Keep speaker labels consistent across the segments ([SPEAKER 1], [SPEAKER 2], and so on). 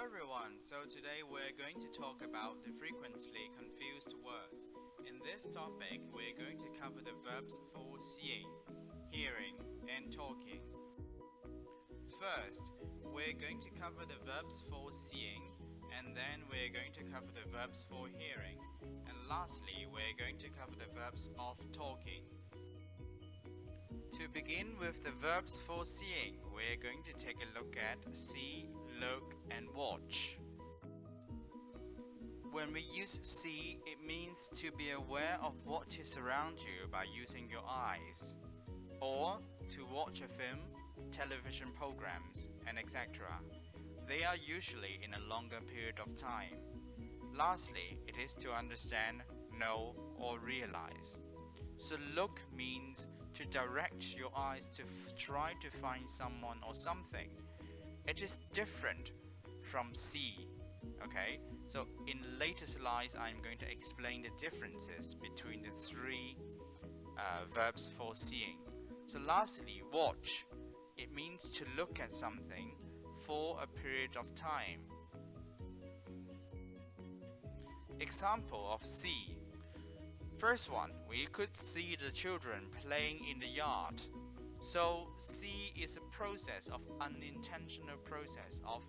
[SPEAKER 1] Hello everyone, so today we're going to talk about the frequently confused words. In this topic, we're going to cover the verbs for seeing, hearing, and talking. First, we're going to cover the verbs for seeing, and then we're going to cover the verbs for hearing, and lastly, we're going to cover the verbs of talking. To begin with the verbs for seeing, we're going to take a look at see, look, and watch. When we use see, it means to be aware of what is around you by using your eyes, or to watch a film, television programs, and etc. They are usually in a longer period of time. Lastly, it is to understand, know, or realize. So look means to direct your eyes to try to find someone or something. It is different from see. Okay, so in later slides I'm going to explain the differences between the three verbs for seeing. So lastly, watch. It means to look at something for a period of time. Example of see. First one, we could see the children playing in the yard. So see is a process of unintentional process of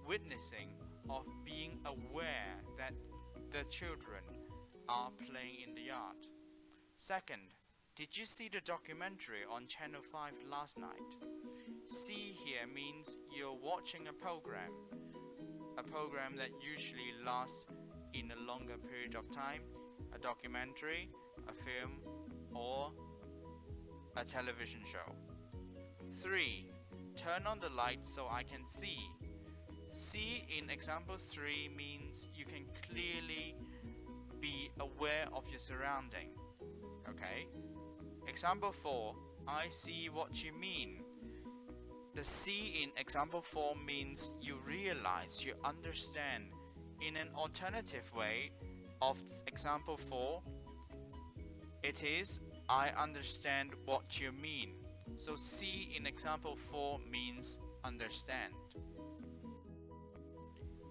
[SPEAKER 1] witnessing, of being aware that the children are playing in the yard. Second, did you see the documentary on Channel 5 last night? See here means you're watching a program that usually lasts in a longer period of time, a documentary, a film, or a television show. 3. Turn on the light so I can see. See in example 3 means you can clearly be aware of your surrounding. Okay? Example 4. I see what you mean. The see in example 4 means you realize, you understand. In an alternative way of example 4, it is I understand what you mean. So see in example 4 means understand.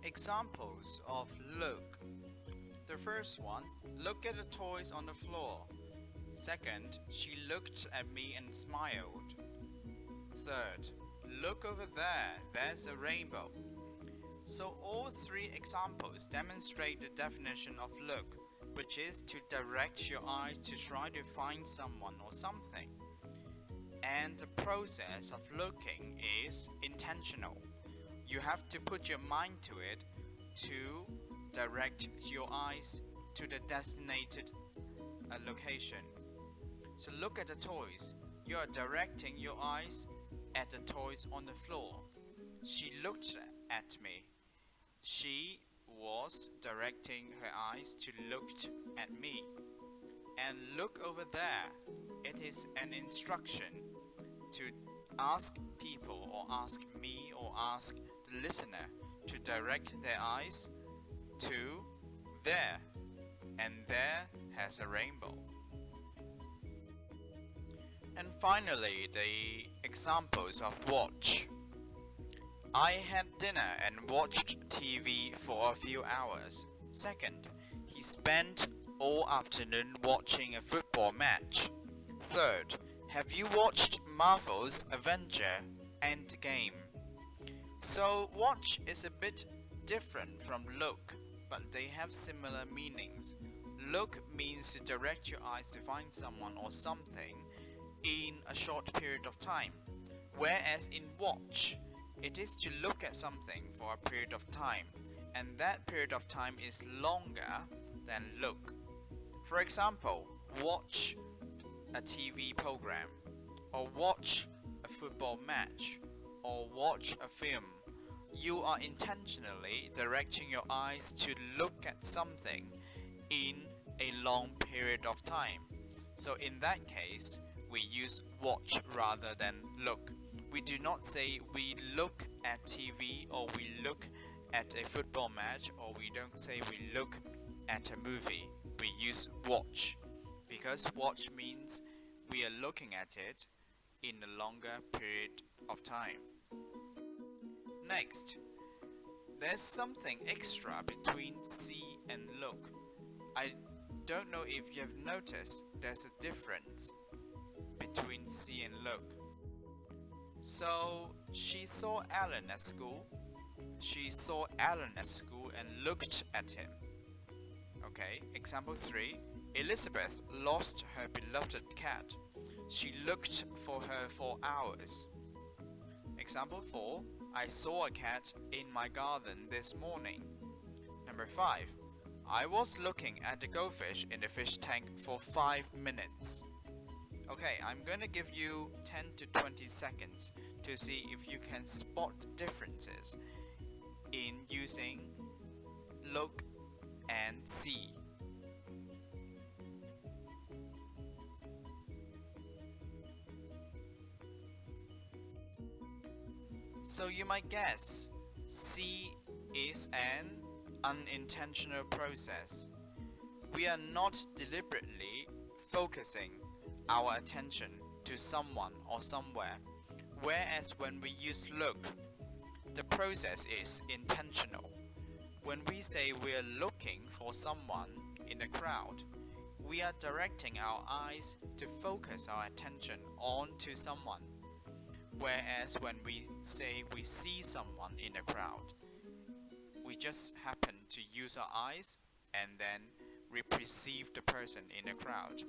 [SPEAKER 1] Examples of look. The first one, look at the toys on the floor. Second, she looked at me and smiled. Third, look over there, there's a rainbow. So all three examples demonstrate the definition of look, which is to direct your eyes to try to find someone or something. And the process of looking is intentional. You have to put your mind to it to direct your eyes to the designated location. So look at the toys. You are directing your eyes at the toys on the floor. She looked at me. She was directing her eyes to look at me. And look over there. It is an instruction to ask people or ask me or ask the listener to direct their eyes to there. And there has a rainbow. And finally, the examples of watch. I had dinner and watched TV for a few hours. Second, he spent all afternoon watching a football match. Third, have you watched Marvel's Avenger Endgame? So watch is a bit different from look, but they have similar meanings. Look means to direct your eyes to find someone or something in a short period of time, whereas in watch, it is to look at something for a period of time, and that period of time is longer than look. For example, watch a TV program, or watch a football match, or watch a film. You are intentionally directing your eyes to look at something in a long period of time. So in that case, we use watch rather than look. We do not say we look at TV or we look at a football match, or we don't say we look at a movie. We use watch because watch means we are looking at it in a longer period of time. Next, There's something extra between see and look. I don't know if you have noticed there's a difference between see and look. So she saw Alan at school. She saw Alan at school and looked at him. Okay, example 3. Elizabeth lost her beloved cat. She looked for her for hours. Example 4. I saw a cat in my garden this morning. Number 5. I was looking at the goldfish in the fish tank for 5 minutes. Okay, I'm gonna give you 10 to 20 seconds to see if you can spot differences in using look and see. So you might guess, see is an unintentional process. We are not deliberately focusing our attention to someone or somewhere, whereas when we use look, the process is intentional. When we say we're looking for someone in a crowd, we are directing our eyes to focus our attention onto someone. Whereas when we say we see someone in a crowd, we just happen to use our eyes and then we perceive the person in a crowd.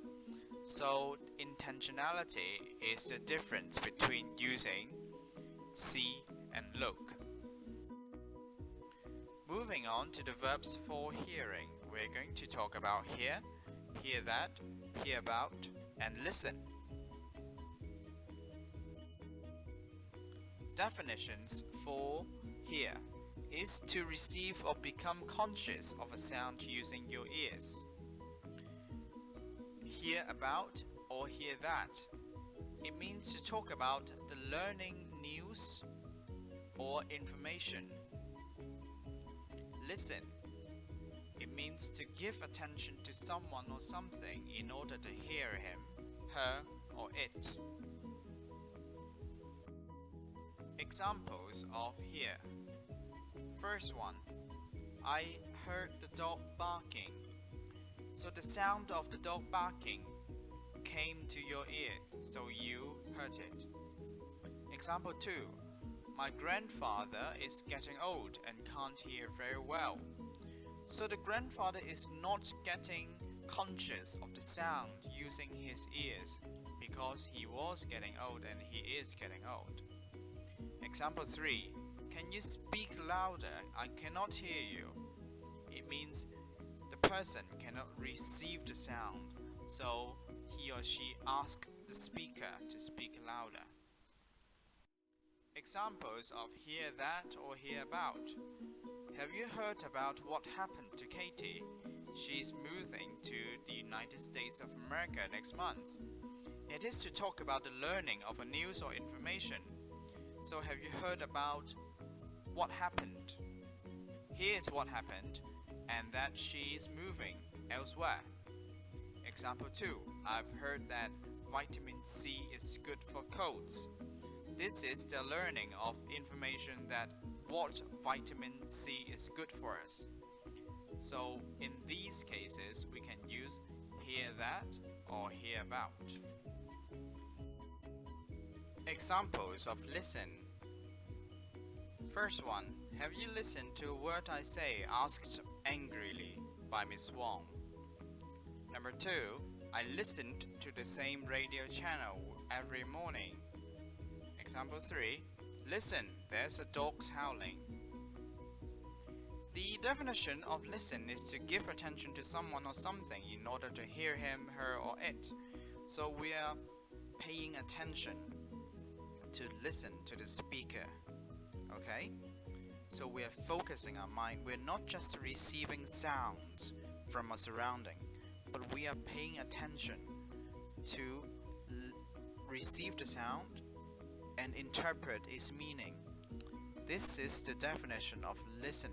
[SPEAKER 1] So intentionality is the difference between using see and look. Moving on to the verbs for hearing, we're going to talk about hear, hear that, hear about, and listen. Definitions for hear is to receive or become conscious of a sound using your ears. Hear about or hear that. It means to talk about the learning news or information. Listen. It means to give attention to someone or something in order to hear him, her, or it. Examples of hear. First one, I heard the dog barking. So the sound of the dog barking came to your ear, so you heard it. Example 2, my grandfather is getting old and can't hear very well. So the grandfather is not getting conscious of the sound using his ears because he was getting old and he is getting old. Example 3. Can you speak louder? I cannot hear you. It means the person cannot receive the sound, so he or she asks the speaker to speak louder. Examples of hear that or hear about. Have you heard about what happened to Katie? She's moving to the United States of America next month. It is to talk about the learning of a news or information. So have you heard about what happened? Here's what happened, and that she is moving elsewhere. Example 2. I've heard that vitamin C is good for colds. This is the learning of information that what vitamin C is good for us. So in these cases, we can use hear that or hear about. Examples of listen. First one, have you listened to a word I say? Asked angrily by Miss Wong. Number 2, I listened to the same radio channel every morning. Example 3, listen, there's a dog howling. The definition of listen is to give attention to someone or something in order to hear him, her, or it. So we are paying attention to listen to the speaker. Okay? So we are focusing our mind. We're not just receiving sounds from our surrounding, but we are paying attention to receive the sound and interpret its meaning. This is the definition of listen.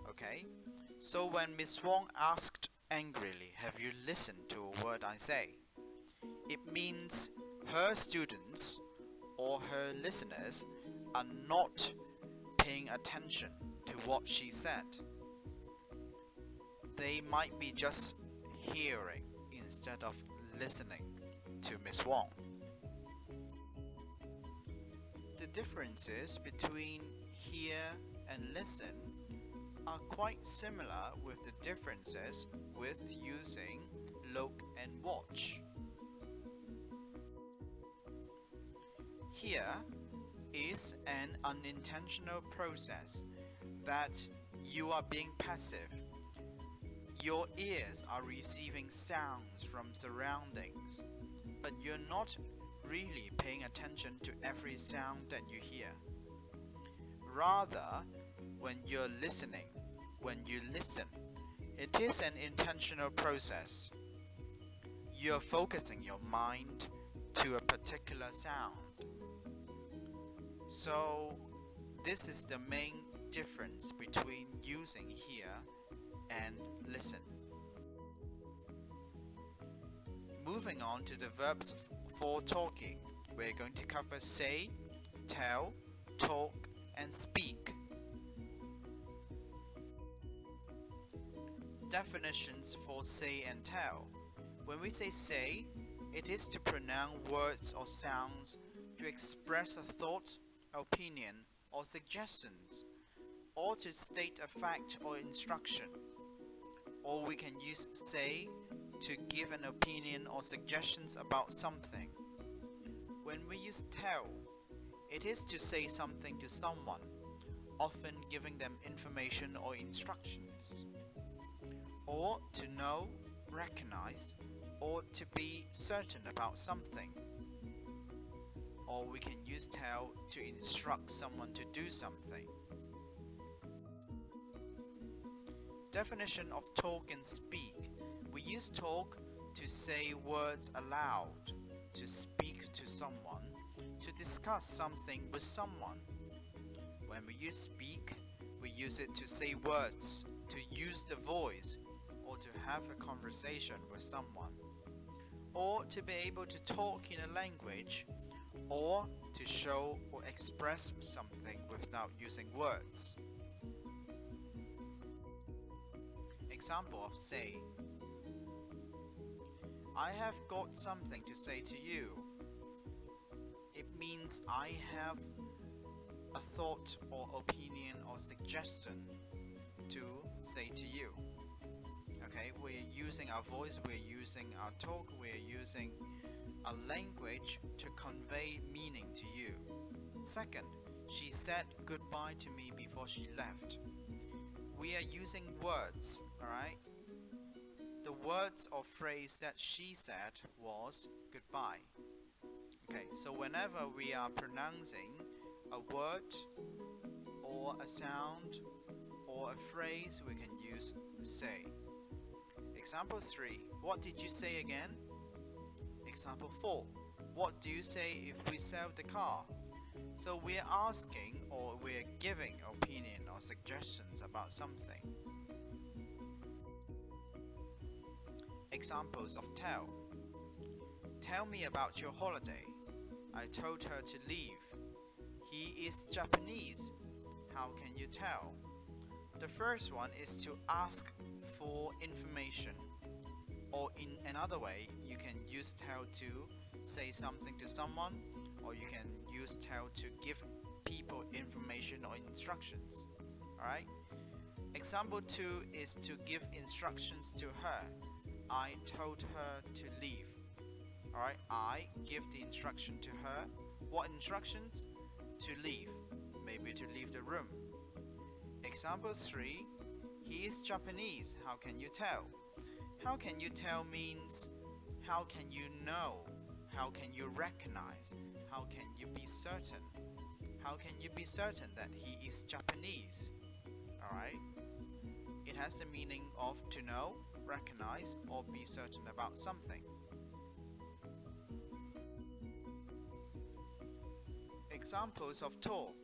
[SPEAKER 1] Okay? So when Miss Wong asked angrily, have you listened to a word I say? It means her students or her listeners are not paying attention to what she said. They might be just hearing instead of listening to Miss Wong. The differences between hear and listen are quite similar with the differences with using look and watch. Hear is an unintentional process that you are being passive. Your ears are receiving sounds from surroundings, but you're not really paying attention to every sound that you hear. Rather, when you listen, it is an intentional process. You're focusing your mind to a particular sound. So, this is the main difference between using hear and listen. Moving on to the verbs for talking, we're going to cover say, tell, talk, and speak. Definitions for say and tell. When we say, it is to pronounce words or sounds to express a thought, opinion, or suggestions, or to state a fact or instruction. Or we can use say to give an opinion or suggestions about something. When we use tell, it is to say something to someone, often giving them information or instructions. Or to know, recognize, or to be certain about something. Or we can use tell to instruct someone to do something. Definition of talk and speak. We use talk to say words aloud, to speak to someone, to discuss something with someone. When we use speak, we use it to say words, to use the voice, or to have a conversation with someone, or to be able to talk in a language, or to show or express something without using words. Example of say. I have got something to say to you. It means I have a thought or opinion or suggestion to say to you. Okay, we're using our voice, we're using our talk, we're using a language to convey meaning to you. Second, she said goodbye to me before she left. We are using words, alright? The words or phrase that she said was goodbye. Okay, so whenever we are pronouncing a word or a sound or a phrase, we can use say. Example 3. What did you say again? Example 4. What do you say if we sell the car? So we're asking or we're giving opinion or suggestions about something. Examples of tell. Tell me about your holiday. I told her to leave. He is Japanese. How can you tell? The first one is to ask for information. Or in another way, you can use tell to say something to someone, or you can use tell to give people information or instructions. Alright? Example 2 is to give instructions to her. I told her to leave. Alright, I give the instruction to her. What instructions? To leave. Maybe to leave the room. Example 3. He is Japanese. How can you tell? How can you tell means how can you know? How can you recognize? How can you be certain? How can you be certain that he is Japanese? Alright? It has the meaning of to know, recognize, or be certain about something. Examples of talk.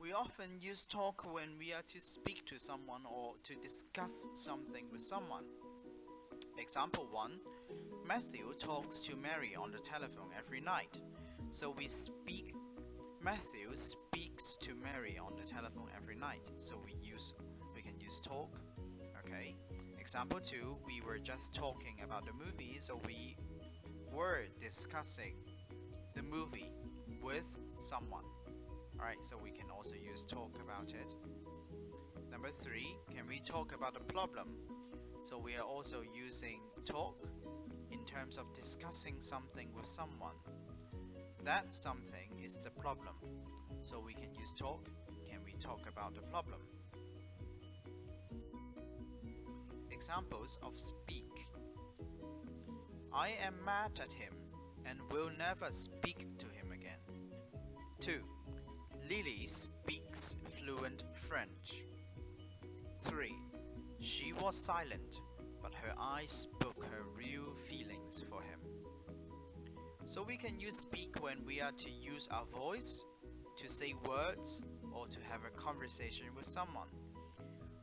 [SPEAKER 1] We often use talk when we are to speak to someone or to discuss something with someone. Example 1. Matthew talks to Mary on the telephone every night. So we speak. Matthew speaks to Mary on the telephone every tonight, so we can use talk. Okay. Example 2, we were just talking about the movie, so we were discussing the movie with someone. Alright, so we can also use talk about it. Number 3, can we talk about a problem? So we are also using talk in terms of discussing something with someone. That something is the problem. So we can use talk. Can we talk about the problem? Examples of speak. I am mad at him and will never speak to him again. 2. Lily speaks fluent French. 3. She was silent, but her eyes spoke her real feelings for him. So we can use speak when we are to use our voice, to say words, or to have a conversation with someone.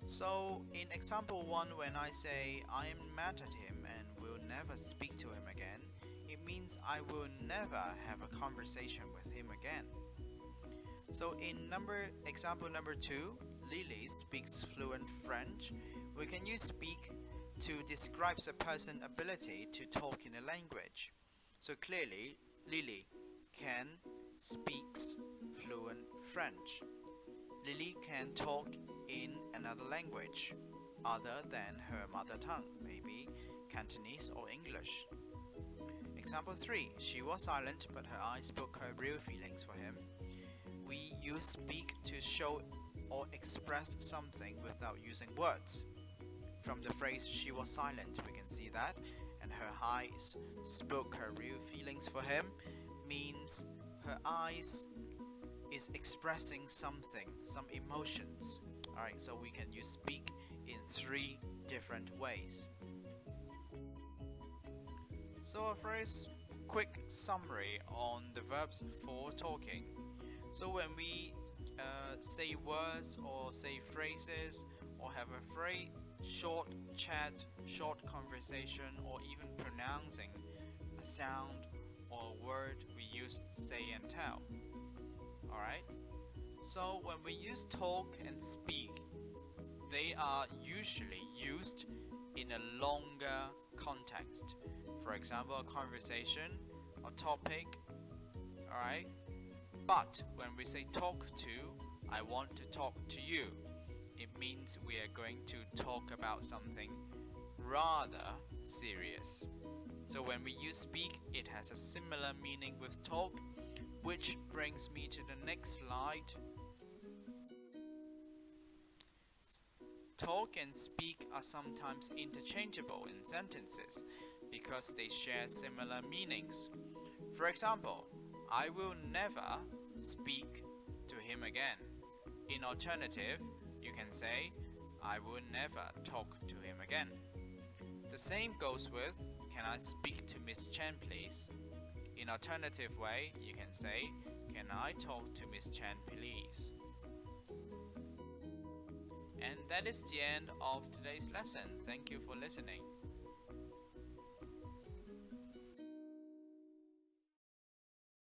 [SPEAKER 1] So in example 1, when I say I am mad at him and will never speak to him again, it means I will never have a conversation with him again. So in example number 2, Lily speaks fluent French. We can use speak to describe a person's ability to talk in a language. So clearly, Lily speaks fluent French. Lily can talk in another language other than her mother tongue, maybe Cantonese or English. Example 3, she was silent, but her eyes spoke her real feelings for him. We use speak to show or express something without using words. From the phrase she was silent, we can see that, and her eyes spoke her real feelings for him means her eyes is expressing something, some emotions. Alright, so we can use speak in 3 different ways. So a very quick summary on the verbs for talking. So when we say words or say phrases or have a very short chat, short conversation, or even pronouncing a sound or a word, we use say and tell. Alright? So when we use talk and speak, they are usually used in a longer context. For example, a conversation, a topic. Alright? But when we say talk to, I want to talk to you, it means we are going to talk about something rather serious. So when we use speak, it has a similar meaning with talk, which brings me to the next slide. Talk and speak are sometimes interchangeable in sentences because they share similar meanings. For example, I will never speak to him again. In alternative, you can say, I will never talk to him again. The same goes with, can I speak to Miss Chen please? In alternative way, you can say, can I talk to Miss Chen please? And that is the end of today's lesson. Thank you for listening.